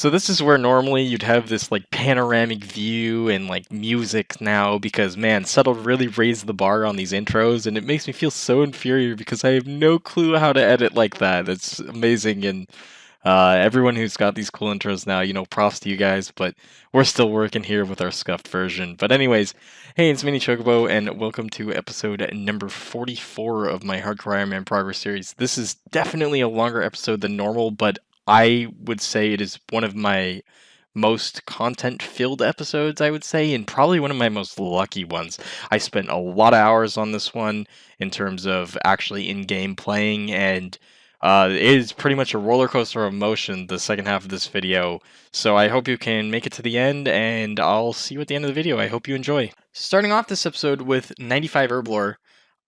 So this is where normally you'd have this like panoramic view and like music now because man, Settle really raised the bar on these intros and it makes me feel so inferior because I have no clue how to edit like that. It's amazing and everyone who's got these cool intros now, props to you guys, but we're still working here with our scuffed version. But anyways, hey, it's Mini Chocobo and welcome to episode number 44 of my Hardcore Ironman Progress series. This is definitely a longer episode than normal, but I would say it is one of my most content-filled episodes, I would say, and probably one of my most lucky ones. I spent a lot of hours on this one in terms of actually in-game playing, and it is pretty much a roller coaster of emotion, the second half of this video. So I hope you can make it to the end, and I'll see you at the end of the video. I hope you enjoy. Starting off this episode with 95 Herb Lore.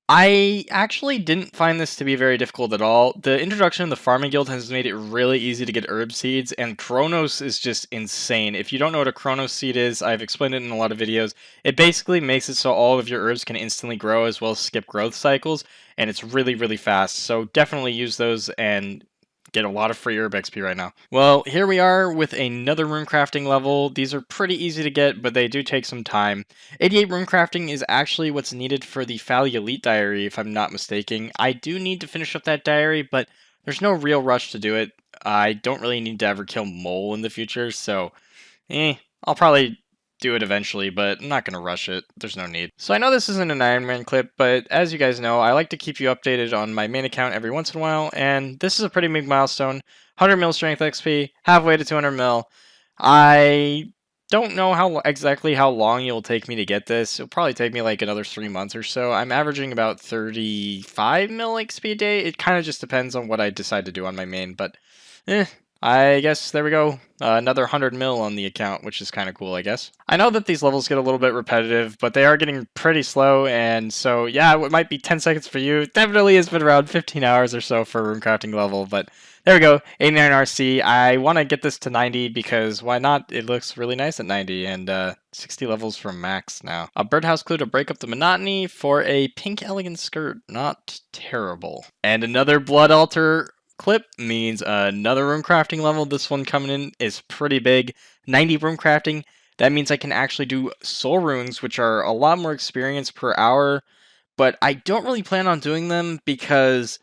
I actually didn't find this to be very difficult at all. The introduction of the Farming Guild has made it really easy to get herb seeds, and Chronos is just insane. If you don't know what a Chronos seed is, I've explained it in a lot of videos. It basically makes it so all of your herbs can instantly grow as well as skip growth cycles, and it's really, really fast. So definitely use those and get a lot of free herb XP right now. Well, here we are with another runecrafting level. These are pretty easy to get, but they do take some time. 88 runecrafting is actually what's needed for the Fally Elite diary, if I'm not mistaken. I do need to finish up that diary, but there's no real rush to do it. I don't really need to ever kill Mole in the future, so I'll probably do it eventually, but I'm not going to rush it. There's no need. So I know this isn't an Ironman clip, but as you guys know, I like to keep you updated on my main account every once in a while, and this is a pretty big milestone. 100 mil strength XP, halfway to 200 mil. I don't know exactly how long it will take me to get this. It'll probably take me like another 3 months or so. I'm averaging about 35 mil XP a day. It kind of just depends on what I decide to do on my main, but I guess there we go. Another 100 mil on the account, which is kind of cool, I guess. I know that these levels get a little bit repetitive, but they are getting pretty slow, and so yeah, it might be 10 seconds for you. It definitely has been around 15 hours or so for a runecrafting level, but there we go. 89 RC. I want to get this to 90 because why not? It looks really nice at 90, and 60 levels from max now. A birdhouse clue to break up the monotony for a pink elegant skirt. Not terrible. And another blood altar clip means another runecrafting level. This one coming in is pretty big. 90 runecrafting. That means I can actually do soul runes, which are a lot more experience per hour, but I don't really plan on doing them because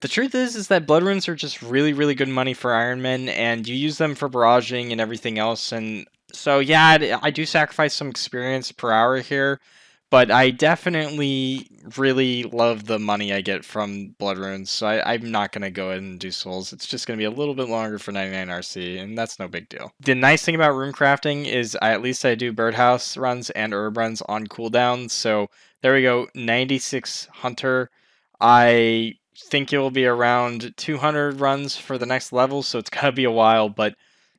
the truth is that blood runes are just really, really good money for Ironmen, and you use them for barraging and everything else, and so yeah, I do sacrifice some experience per hour here, but I definitely really love the money I get from blood runes, so I'm not going to go ahead and do souls. It's just going to be a little bit longer for 99 RC, and that's no big deal. The nice thing about runecrafting is at least I do birdhouse runs and herb runs on cooldown, so there we go, 96 hunter. I think it will be around 200 runs for the next level, so it's going to be a while, but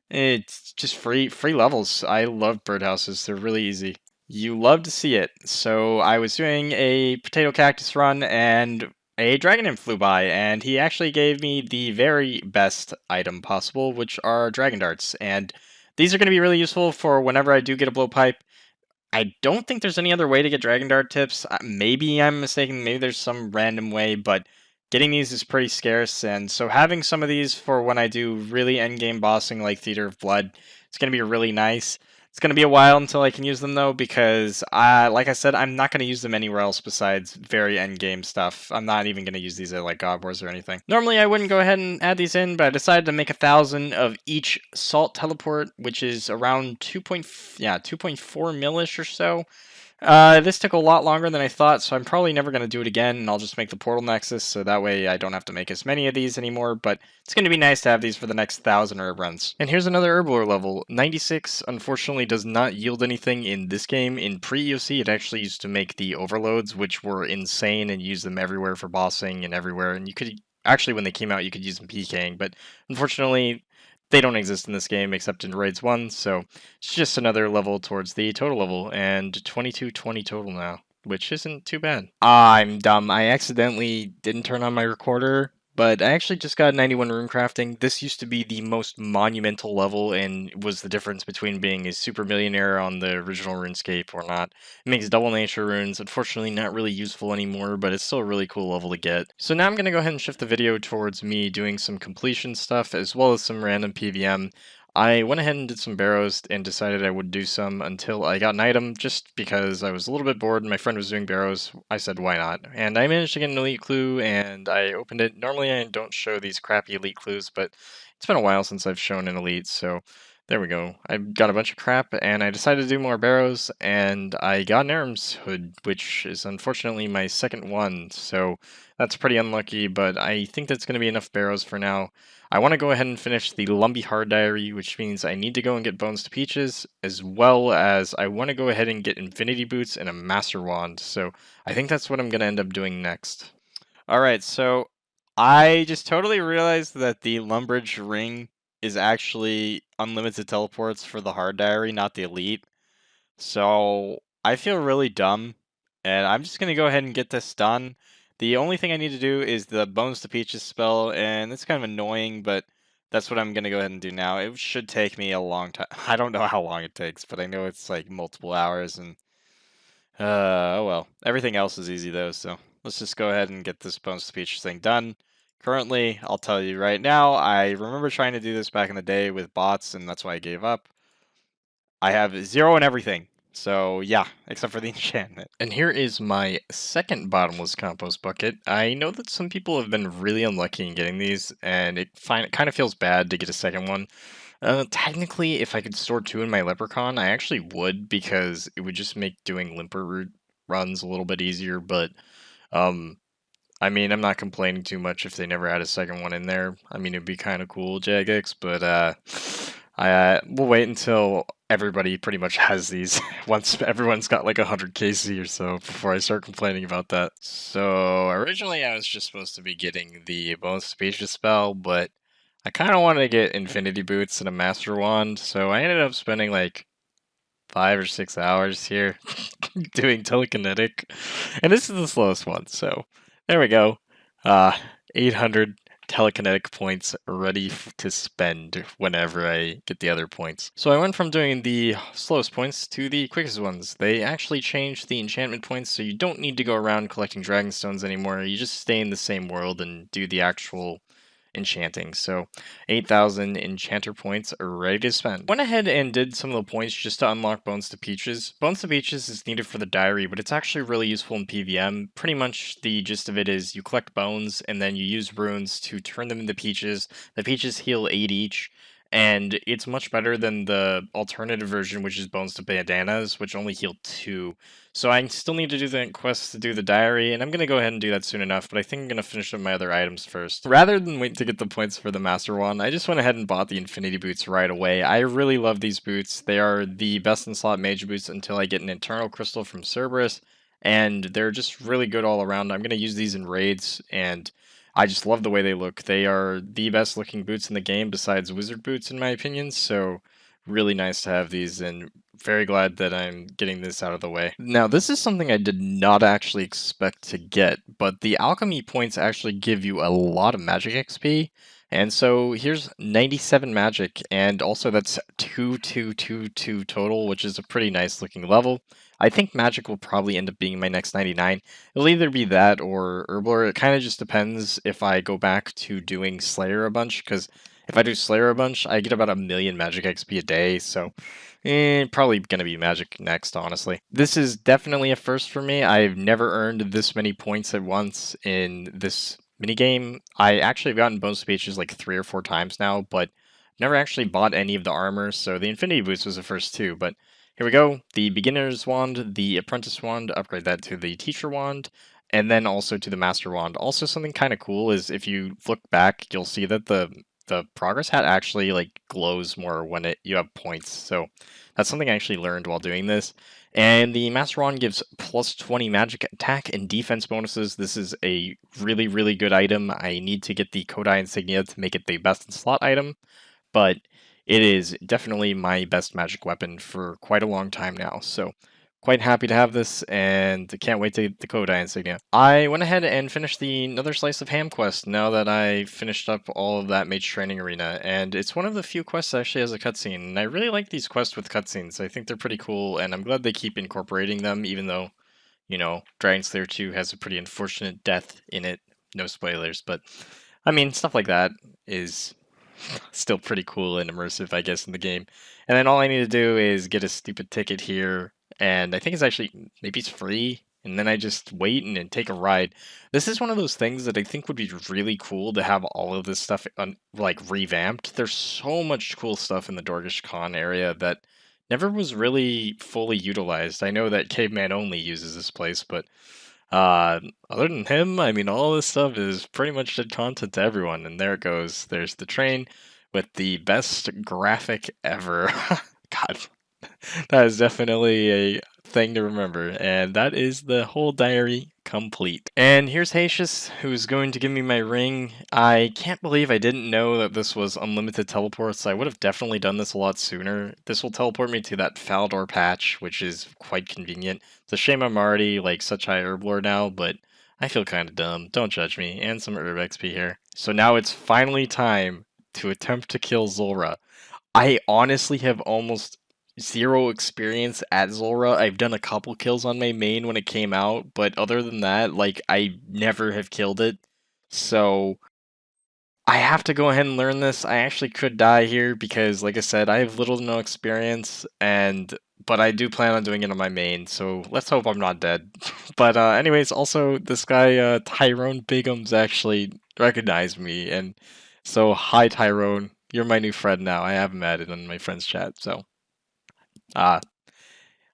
it's just free levels. I love birdhouses. They're really easy. You love to see it. So I was doing a potato cactus run and a dragon imp flew by, and he actually gave me the very best item possible, which are dragon darts. And these are going to be really useful for whenever I do get a blowpipe. I don't think there's any other way to get dragon dart tips. Maybe I'm mistaken. Maybe there's some random way, but getting these is pretty scarce. And so having some of these for when I do really endgame bossing like Theater of Blood, it's going to be really nice. It's going to be a while until I can use them, though, because, like I said, I'm not going to use them anywhere else besides very endgame stuff. I'm not even going to use these at, like, God Wars or anything. Normally, I wouldn't go ahead and add these in, but I decided to make 1,000 of each salt teleport, which is around 2.4 mil-ish or so. This took a lot longer than I thought, so I'm probably never going to do it again, and I'll just make the portal nexus, so that way I don't have to make as many of these anymore, but it's going to be nice to have these for the next 1,000 herb runs. And here's another herb lore level. 96, unfortunately, does not yield anything in this game. In pre-EOC, it actually used to make the overloads, which were insane, and use them everywhere for bossing and everywhere, and you could, actually when they came out, you could use them PKing, but unfortunately, they don't exist in this game except in Raids 1, so it's just another level towards the total level, and 2220 total now, which isn't too bad. I'm dumb. I accidentally didn't turn on my recorder, but I actually just got 91 runecrafting. This used to be the most monumental level and was the difference between being a super millionaire on the original RuneScape or not. It makes double nature runes, unfortunately not really useful anymore, but it's still a really cool level to get. So now I'm going to go ahead and shift the video towards me doing some completion stuff as well as some random PVM. I went ahead and did some Barrows and decided I would do some until I got an item just because I was a little bit bored and my friend was doing Barrows. I said, why not? And I managed to get an elite clue and I opened it. Normally I don't show these crappy elite clues, but it's been a while since I've shown an elite, so there we go. I got a bunch of crap and I decided to do more Barrows and I got an Aram's Hood, which is unfortunately my second one, so that's pretty unlucky, but I think that's going to be enough Barrows for now. I want to go ahead and finish the Lumpy Hard Diary, which means I need to go and get Bones to Peaches, as well as I want to go ahead and get Infinity Boots and a Master Wand, so I think that's what I'm going to end up doing next. Alright, so I just totally realized that the Lumbridge ring is actually unlimited teleports for the hard diary, not the elite. So I feel really dumb, and I'm just gonna go ahead and get this done. The only thing I need to do is the Bones to Peaches spell, and it's kind of annoying, but that's what I'm gonna go ahead and do now. It should take me a long time. I don't know how long it takes, but I know it's like multiple hours, and oh well. Everything else is easy though, so let's just go ahead and get this Bones to Peaches thing done. Currently, I'll tell you right now, I remember trying to do this back in the day with bots, and that's why I gave up. I have 0 and everything. So yeah, except for the enchantment. And here is my second bottomless compost bucket. I know that some people have been really unlucky in getting these, and it kind of feels bad to get a second one. Technically, if I could store 2 in my Leprechaun, I actually would, because it would just make doing Limper route runs a little bit easier, but um, I mean, I'm not complaining too much if they never had a second one in there. I mean, it'd be kind of cool, Jagex, but we'll wait until everybody pretty much has these. Once everyone's got like 100 KC or so before I start complaining about that. So originally I was just supposed to be getting the bonus speeches spell, but I kind of wanted to get Infinity Boots and a Master Wand, so I ended up spending like 5 or 6 hours here doing telekinetic, and this is the slowest one. So there we go. Uh, 800 telekinetic points ready to spend whenever I get the other points. So I went from doing the slowest points to the quickest ones. They actually changed the enchantment points, so you don't need to go around collecting dragon stones anymore. You just stay in the same world and do the actual enchanting. So 8,000 enchanter points are ready to spend. Went ahead and did some of the points just to unlock Bones to Peaches. Bones to Peaches is needed for the diary, but it's actually really useful in PVM. Pretty much the gist of it is you collect bones and then you use runes to turn them into peaches. The peaches heal 8 each, and it's much better than the alternative version, which is Bones to Bandanas, which only heal 2. So I still need to do the quest to do the diary, and I'm going to go ahead and do that soon enough, but I think I'm going to finish up my other items first. Rather than wait to get the points for the Master Wand, I just went ahead and bought the Infinity Boots right away. I really love these boots. They are the best in slot Mage boots until I get an Eternal Crystal from Cerberus, and they're just really good all around. I'm going to use these in raids, and I just love the way they look. They are the best looking boots in the game besides Wizard boots, in my opinion, so really nice to have these, and very glad that I'm getting this out of the way. Now, this is something I did not actually expect to get, but the alchemy points actually give you a lot of magic XP. And so here's 97 magic, and also that's 2222 total, which is a pretty nice looking level. I think magic will probably end up being my next 99. It'll either be that or Herbler. It kind of just depends if I go back to doing Slayer a bunch, because if I do Slayer a bunch, I get about 1,000,000 magic XP a day, so probably gonna be magic next, honestly. This is definitely a first for me. I've never earned this many points at once in this minigame. I actually have gotten bonus speeches like 3 or 4 times now, but never actually bought any of the armor, so the Infinity Boost was the first too, but here we go. The Beginner's Wand, the Apprentice Wand, upgrade that to the Teacher Wand, and then also to the Master Wand. Also, something kind of cool is if you look back, you'll see that the progress hat actually like glows more when you have points. So that's something I actually learned while doing this. And the Master Wand gives plus 20 magic attack and defense bonuses. This is a really, really good item. I need to get the Kodai insignia to make it the best in slot item, but it is definitely my best magic weapon for quite a long time now. So quite happy to have this, and can't wait to get the Kodai insignia. I went ahead and finished the Another Slice of Ham quest now that I finished up all of that Mage Training Arena, and it's one of the few quests that actually has a cutscene, and I really like these quests with cutscenes. I think they're pretty cool, and I'm glad they keep incorporating them, even though, you know, Dragon Slayer 2 has a pretty unfortunate death in it. No spoilers, but I mean, stuff like that is still pretty cool and immersive, I guess, in the game. And then all I need to do is get a stupid ticket here, and I think it's actually maybe it's free. And then I just wait and then take a ride. This is one of those things that I think would be really cool to have all of this stuff like revamped. There's so much cool stuff in the Dorgish Con area that never was really fully utilized. I know that Caveman only uses this place, but uh, other than him, I mean, all this stuff is pretty much dead content to everyone. And there it goes. There's the train with the best graphic ever. God, that is definitely a thing to remember. And that is the whole diary complete. And here's Hacius, who's going to give me my ring. I can't believe I didn't know that this was unlimited teleports. I would have definitely done this a lot sooner. This will teleport me to that Faldor patch, which is quite convenient. It's a shame I'm already like such high herb lore now, but I feel kind of dumb. Don't judge me. And some herb XP here. So now it's finally time to attempt to kill Zulrah. I honestly have almost zero experience at Zulrah. I've done a couple kills on my main when it came out, but other than that, like, I never have killed it. So I have to go ahead and learn this. I actually could die here because, like I said, I have little to no experience, but I do plan on doing it on my main, so let's hope I'm not dead. But anyways, also, this guy, Tyrone Bigum's actually recognized me, and so, hi Tyrone, you're my new friend now. I have him added in my friends chat, so, uh,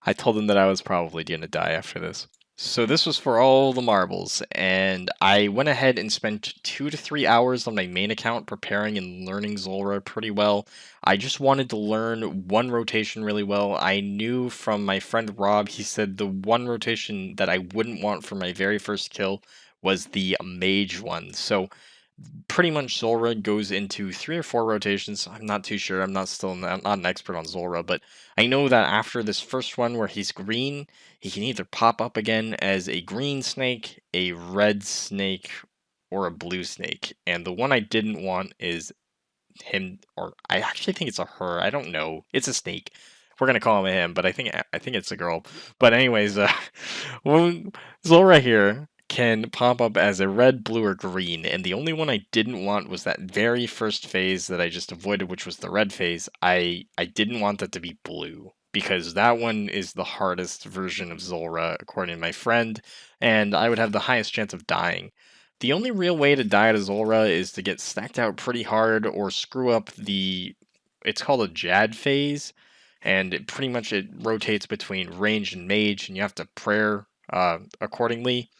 I told him that I was probably gonna die after this. So this was for all the marbles, and I went ahead and spent 2 to 3 hours on my main account preparing and learning Zulrah pretty well. I just wanted to learn one rotation really well. I knew from my friend Rob, he said the one rotation that I wouldn't want for my very first kill was the Mage one. So pretty much Zulrah goes into 3 or 4 rotations. I'm not too sure. I'm not an expert on Zulrah, but I know that after this first one where he's green, he can either pop up again as a green snake, a red snake, or a blue snake. And the one I didn't want is him, or I actually think it's a her. I don't know. It's a snake. We're gonna call him a him, but I think it's a girl. But anyways, when Zulrah here can pop up as a red, blue, or green, and the only one I didn't want was that very first phase that I just avoided, which was the red phase. I didn't want that to be blue because that one is the hardest version of Zulrah, according to my friend, and I would have the highest chance of dying. The only real way to die to Zulrah is to get stacked out pretty hard or screw up it's called a Jad phase, and pretty much it rotates between range and mage, and you have to prayer accordingly.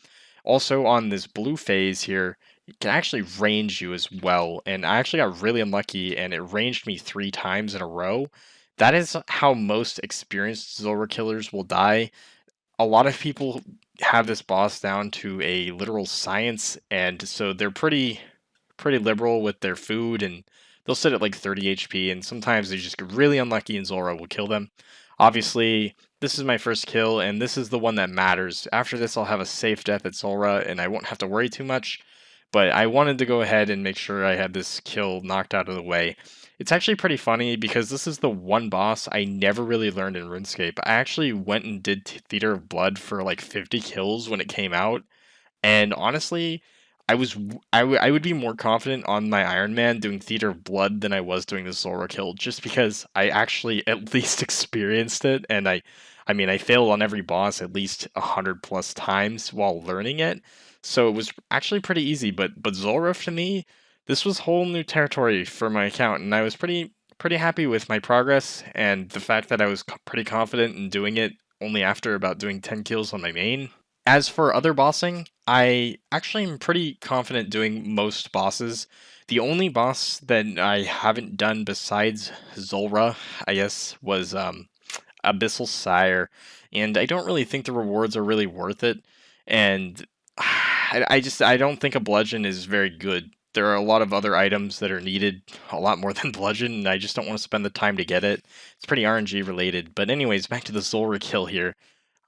Also on this blue phase here, it can actually range you as well, and I actually got really unlucky, and it ranged me 3 times in a row. That is how most experienced Zulrah killers will die. A lot of people have this boss down to a literal science, and so they're pretty liberal with their food, and they'll sit at like 30 HP, and sometimes they just get really unlucky and Zulrah will kill them. Obviously, this is my first kill, and this is the one that matters. After this, I'll have a safe death at Zulrah, and I won't have to worry too much, but I wanted to go ahead and make sure I had this kill knocked out of the way. It's actually pretty funny because this is the one boss I never really learned in RuneScape. I actually went and did Theater of Blood for like 50 kills when it came out, and honestly, I would be more confident on my Ironman doing Theater of Blood than I was doing the Zulrah kill, just because I actually at least experienced it, and I mean I failed on every boss at least 100 plus times while learning it, so it was actually pretty easy. But Zulrah to me, this was whole new territory for my account, and I was pretty happy with my progress and the fact that I was pretty confident in doing it only after about doing 10 kills on my main. As for other bossing, I actually am pretty confident doing most bosses. The only boss that I haven't done besides Zulrah, I guess, was Abyssal Sire, and I don't really think the rewards are really worth it. And I don't think a bludgeon is very good. There are a lot of other items that are needed a lot more than bludgeon, and I just don't want to spend the time to get it. It's pretty RNG related. But anyways, back to the Zulrah kill here.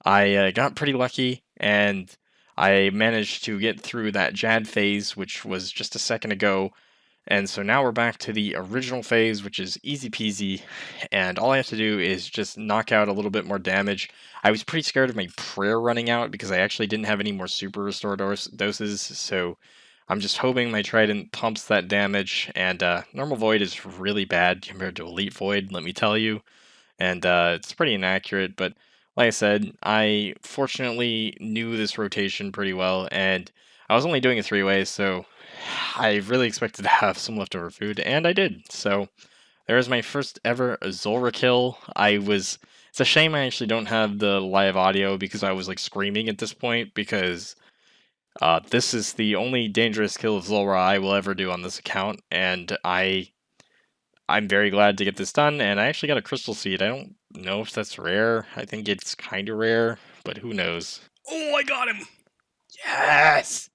I got pretty lucky, and I managed to get through that Jad phase, which was just a second ago. And so now we're back to the original phase, which is easy peasy, and all I have to do is just knock out a little bit more damage. I was pretty scared of my prayer running out because I actually didn't have any more super restore doses, so I'm just hoping my trident pumps that damage, and normal void is really bad compared to elite void, let me tell you, and it's pretty inaccurate, but like I said, I fortunately knew this rotation pretty well, and I was only doing it 3 ways, so I really expected to have some leftover food, and I did. So there is my first ever Zulrah kill. It's a shame I actually don't have the live audio because I was like screaming at this point because this is the only dangerous kill of Zulrah I will ever do on this account, and I'm very glad to get this done, and I actually got a crystal seed. I don't know if that's rare. I think it's kind of rare, but who knows. Oh, I got him! Yes!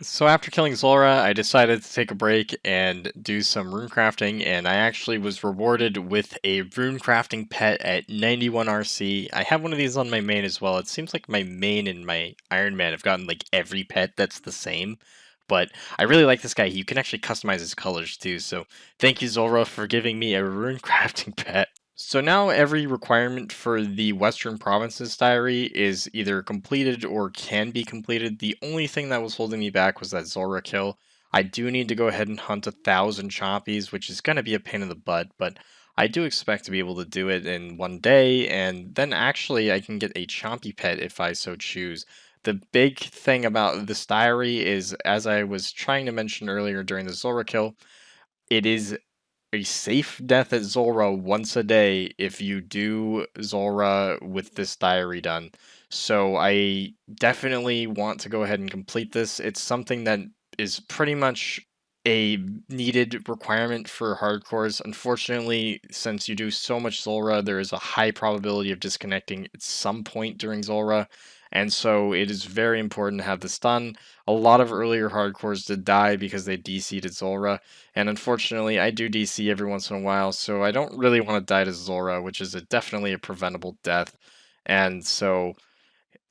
So after killing Zulrah, I decided to take a break and do some runecrafting, and I actually was rewarded with a runecrafting pet at 91 RC. I have one of these on my main as well. It seems like my main and my Ironman have gotten like every pet that's the same, but I really like this guy. You can actually customize his colors too, so thank you Zulrah for giving me a runecrafting pet. So now every requirement for the Western Provinces diary is either completed or can be completed. The only thing that was holding me back was that Zulrah kill. I do need to go ahead and hunt 1,000 Chompies, which is going to be a pain in the butt, but I do expect to be able to do it in one day, and then actually I can get a Chompy pet if I so choose. The big thing about this diary is, as I was trying to mention earlier during the Zulrah kill, it is a safe death at Zulrah once a day if you do Zulrah with this diary done. So I definitely want to go ahead and complete this. It's something that is pretty much a needed requirement for hardcores. Unfortunately, since you do so much Zulrah, there is a high probability of disconnecting at some point during Zulrah. And so it is very important to have this done. A lot of earlier hardcores did die because they DC'd at Zulrah, and unfortunately, I do DC every once in a while, so I don't really want to die to Zulrah, which is definitely a preventable death. And so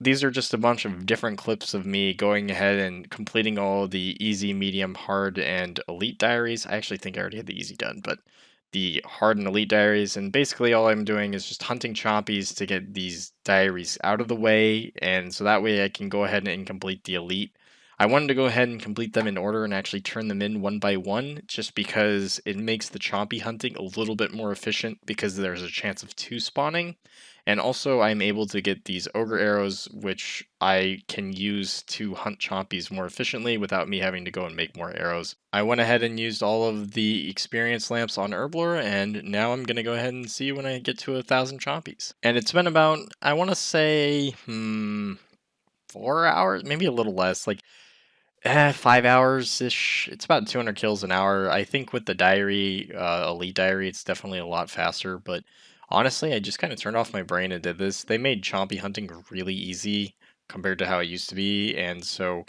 these are just a bunch of different clips of me going ahead and completing all the easy, medium, hard, and elite diaries. I actually think I already had the easy done, but the hard and elite diaries, and basically all I'm doing is just hunting chompies to get these diaries out of the way, and so that way I can go ahead and complete the elite. I wanted to go ahead and complete them in order and actually turn them in one by one, just because it makes the chompy hunting a little bit more efficient because there's a chance of two spawning. And also, I'm able to get these ogre arrows, which I can use to hunt chompies more efficiently without me having to go and make more arrows. I went ahead and used all of the experience lamps on Herblore, and now I'm going to go ahead and see when I get to 1,000 chompies. And it's been about, I want to say, 4 hours, maybe a little less, like 5 hours ish. It's about 200 kills an hour. I think with the diary, elite diary, it's definitely a lot faster. But honestly, I just kind of turned off my brain and did this. They made chompy hunting really easy compared to how it used to be, and so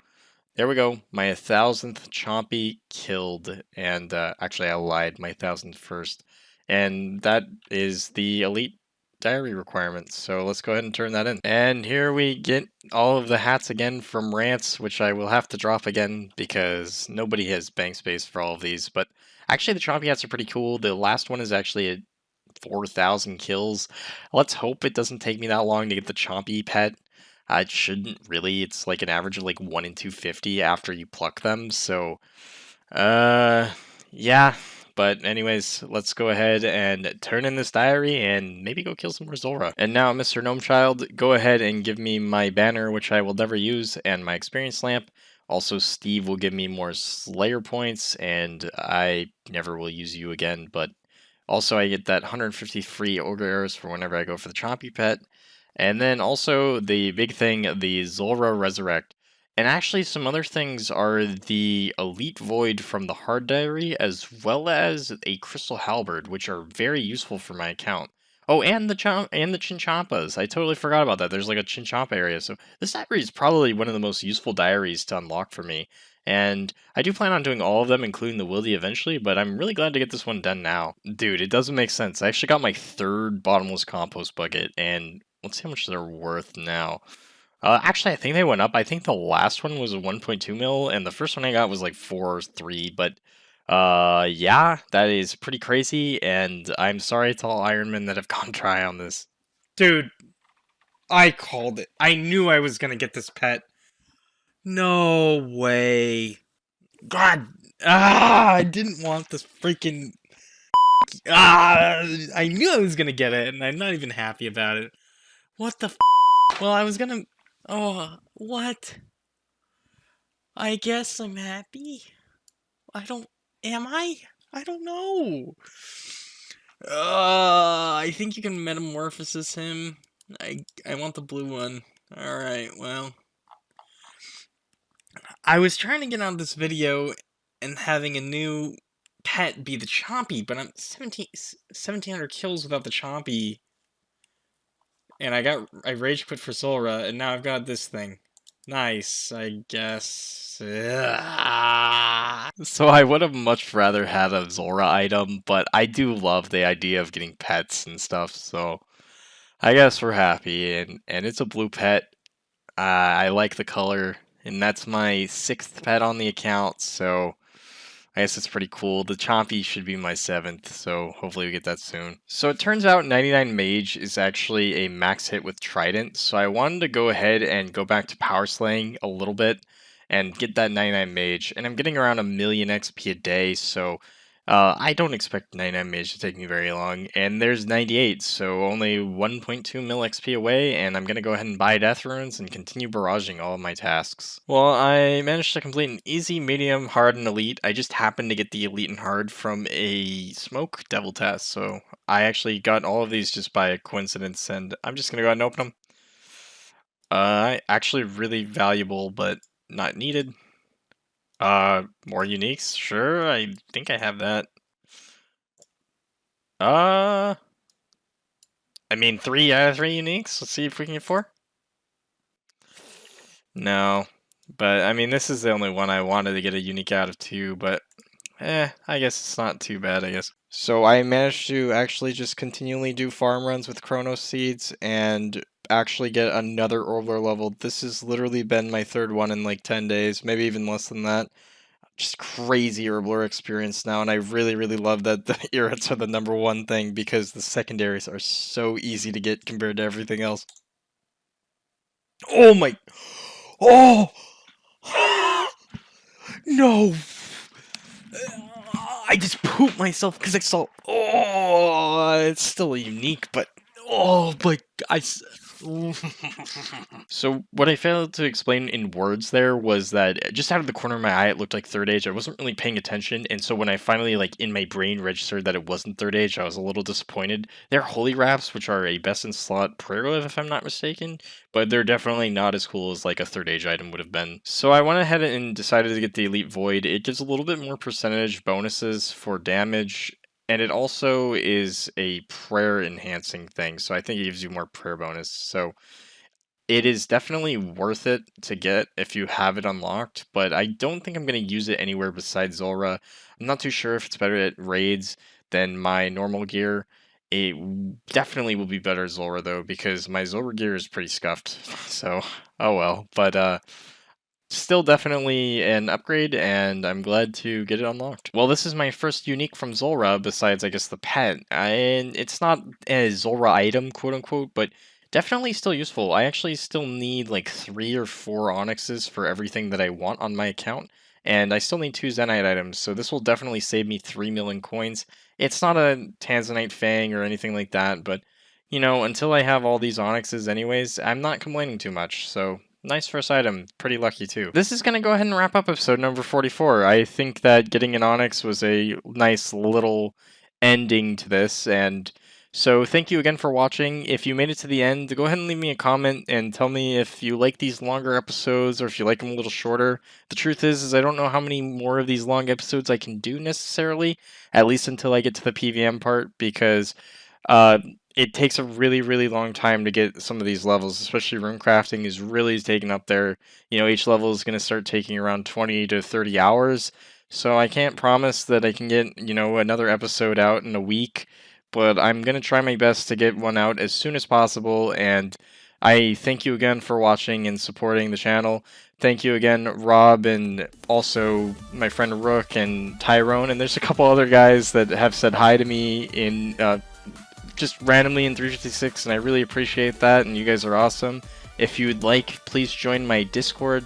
there we go. My 1,000th chompy killed, and actually I lied. My 1,000th first, and that is the elite diary requirement. So let's go ahead and turn that in. And here we get all of the hats again from Rants, which I will have to drop again because nobody has bank space for all of these. But actually, the chompy hats are pretty cool. The last one is actually a 4,000 kills. Let's hope it doesn't take me that long to get the chompy pet. It shouldn't really. It's like an average of like 1 in 250 after you pluck them. So, uh, yeah. But anyways, let's go ahead and turn in this diary and maybe go kill some more Zulrah. And now, Mr. Gnome Child, go ahead and give me my banner, which I will never use, and my experience lamp. Also, Steve will give me more Slayer points, and I never will use you again, but also I get that 150 free Ogre Arrows for whenever I go for the Chompy pet. And then also the big thing, the Zulrah Resurrect. And actually some other things are the Elite Void from the Hard Diary, as well as a Crystal Halberd, which are very useful for my account. Oh, and the Chinchampas. I totally forgot about that. There's like a Chinchampa area. So this diary is probably one of the most useful diaries to unlock for me. And I do plan on doing all of them, including the Wildy eventually, but I'm really glad to get this one done now. Dude, it doesn't make sense. I actually got my third bottomless compost bucket, and let's see how much they're worth now. Actually, I think they went up. I think the last one was a 1.2 mil, and the first one I got was like 4 or 3, but yeah, that is pretty crazy, and I'm sorry to all Ironmen that have gone dry on this. Dude, I called it. I knew I was gonna get this pet. No way. God! I didn't want this freaking... I knew I was gonna get it, and I'm not even happy about it. What the Well, I was gonna... Oh, what? I guess I'm happy? I don't... Am I? I don't know. I think you can metamorphosis him. I want the blue one. Alright, well... I was trying to get out of this video and having a new pet be the Chompy, but I'm 1700 kills without the Chompy. And I rage quit for Zulrah, and now I've got this thing. Nice, I guess. Ugh. So I would have much rather had a Zulrah item, but I do love the idea of getting pets and stuff, so I guess we're happy, and it's a blue pet. I like the color, and that's my 6th pet on the account, so I guess it's pretty cool. The Chompy should be my 7th, so hopefully we get that soon. So it turns out 99 Mage is actually a max hit with Trident, so I wanted to go ahead and go back to power slaying a little bit and get that 99 Mage, and I'm getting around 1,000,000 XP a day, so I don't expect 99 Mage to take me very long, and there's 98, so only 1.2 mil XP away, and I'm going to go ahead and buy Death Runes and continue barraging all of my tasks. Well, I managed to complete an easy, medium, hard, and elite. I just happened to get the elite and hard from a smoke devil test, so I actually got all of these just by a coincidence, and I'm just going to go ahead and open them. Actually really valuable, but not needed. More uniques? Sure, I think I have that. I mean, 3 out of 3 uniques. Let's see if we can get 4. No, but I mean, this is the only one I wanted to get a unique out of 2, but I guess it's not too bad, I guess. So I managed to actually just continually do farm runs with Chronos Seeds and actually get another Orbler level. This has literally been my 3rd one in like 10 days, maybe even less than that. Just crazy Orbler experience now, and I really, really love that the irrits are the #1 thing because the secondaries are so easy to get compared to everything else. Oh my... Oh! No! I just pooped myself because I saw... Oh! It's still unique, but... Oh, but I... So what I failed to explain in words there was that just out of the corner of my eye, it looked like 3rd age. I wasn't really paying attention, and so when I finally, like, in my brain registered that it wasn't 3rd age, I was a little disappointed. They're Holy Wraps, which are a best-in-slot prerogative, if I'm not mistaken, but they're definitely not as cool as, like, a 3rd age item would have been. So I went ahead and decided to get the Elite Void. It gives a little bit more percentage bonuses for damage, and it also is a prayer enhancing thing, so I think it gives you more prayer bonus. So it is definitely worth it to get if you have it unlocked, but I don't think I'm going to use it anywhere besides Zulrah. I'm not too sure if it's better at raids than my normal gear. It definitely will be better at Zulrah though, because my Zulrah gear is pretty scuffed. So, oh well. But still definitely an upgrade, and I'm glad to get it unlocked. Well, this is my first unique from Zulrah, besides, I guess, the pet. And it's not a Zulrah item, quote-unquote, but definitely still useful. I actually still need, like, 3 or 4 onyxes for everything that I want on my account, and I still need 2 Zenyte items, so this will definitely save me 3 million coins. It's not a Tanzanite Fang or anything like that, but, you know, until I have all these onyxes anyways, I'm not complaining too much, so... Nice first item. Pretty lucky, too. This is going to go ahead and wrap up episode number 44. I think that getting an Onyx was a nice little ending to this, and so thank you again for watching. If you made it to the end, go ahead and leave me a comment and tell me if you like these longer episodes or if you like them a little shorter. The truth is I don't know how many more of these long episodes I can do necessarily, at least until I get to the PVM part, because it takes a really, really long time to get some of these levels, especially Runecrafting is really taken up there. You know, each level is going to start taking around 20 to 30 hours, so I can't promise that I can get, you know, another episode out in a week, but I'm going to try my best to get one out as soon as possible, and I thank you again for watching and supporting the channel. Thank you again, Rob, and also my friend Rook and Tyrone, and there's a couple other guys that have said hi to me in just randomly in 356, and I really appreciate that, and you guys are awesome. If you would like, please join my Discord.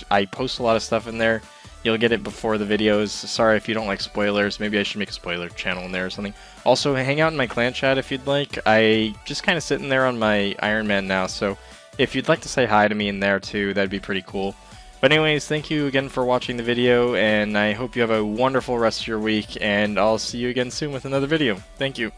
I post a lot of stuff in there. You'll get it before the videos. Sorry if you don't like spoilers. Maybe I should make a spoiler channel in there or something. Also, hang out in my clan chat if you'd like. I just kind of sitting there on my Ironman now, so if you'd like to say hi to me in there too, that'd be pretty cool. But anyways, thank you again for watching the video, and I hope you have a wonderful rest of your week, and I'll see you again soon with another video. Thank you.